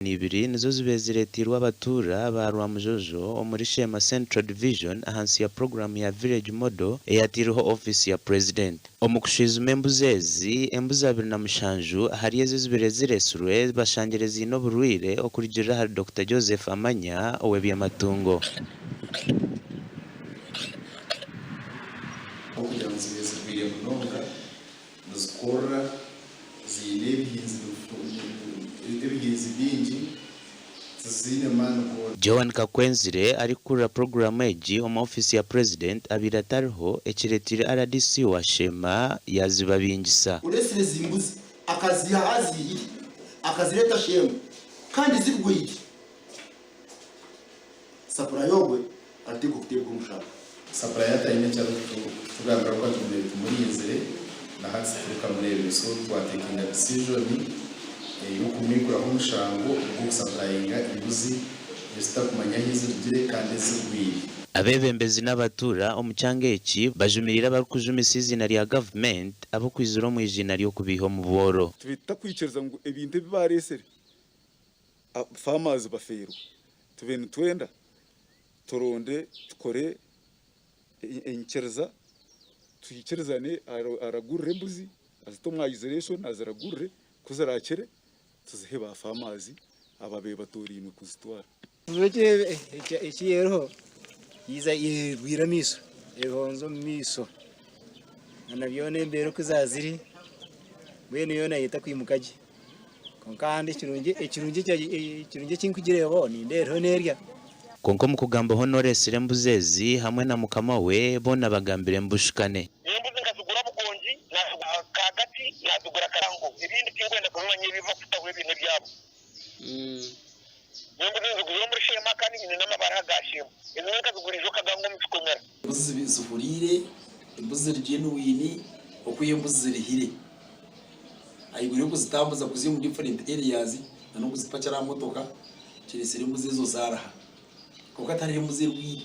Nibiri nizo zibeziretirwa abatura ba Rwamujojo muri Shema Central Division ahansi ya program ya Village Model eyatiriho office ya President. Omukushizume embuzezi embuzi 27 hariye zibereziresure bashangereza ino burwire okurijira hari Dr. Joseph Amanya owebyamatungo. Kugira ngo zibezirwire munonga nzikora zinebihinzi bingi zine mango. Joan Kakwenzire ari kura program eji omu office ya President abiratariho ekiretire RDC wa Shema yazibabingisa. Uresire zimbuzi akazihazi akazireta Shema kandi zirwiri sapura yogwe atiko kutebwa umushaka sapura yatayine cyaro tugambira ko tumurinzire na hatsi tukamurebe so twatekinga decision yo kumikuraho umushango bwo gusapurayinga imbuzi zitakumanya hizigire kandi zirwiri. Abebembezi n'abatura omucyangeki bajumirira barukujumisa izina rya government abo kwizura mu izina ryo kubiho mu boro. Tubita kwicereza ngo ebintu bibaresere farmers bafero tubene twenda toronde tukore enchereza tuyicherezane aragurre mbuzi azitomwa isolation azaragurre kuzarakere tuzihe ba farmers ababe batorine kuzitwara. Zoje ekiyero yiza yirwira miso ehonzo miso anabyone mbere kuzaziri bene yona yita kwimukaje konkandi kirungi kinkugirebo ni ndero nerya konko mukugamba honore sirembuzezi hamwe na mukama we bona bagambire mbushikane imbuzi nkazugura bugonji na kagati yazugura karango ibindi byengwenda kumanya biva kutawe ibintu byabo imbuzi zugura muri Shema kandi ni n'amabara gashima imwe nkazugurijo kagango mfikomera imbuzi zihurire imbuzi ryenuwini okuye imbuzi zirihire ayigure kuzitambuza kuzimu different areas na no kuzipacara motoka kirisire imbuzi zo zaraha kuko atari imbuzi rwiri.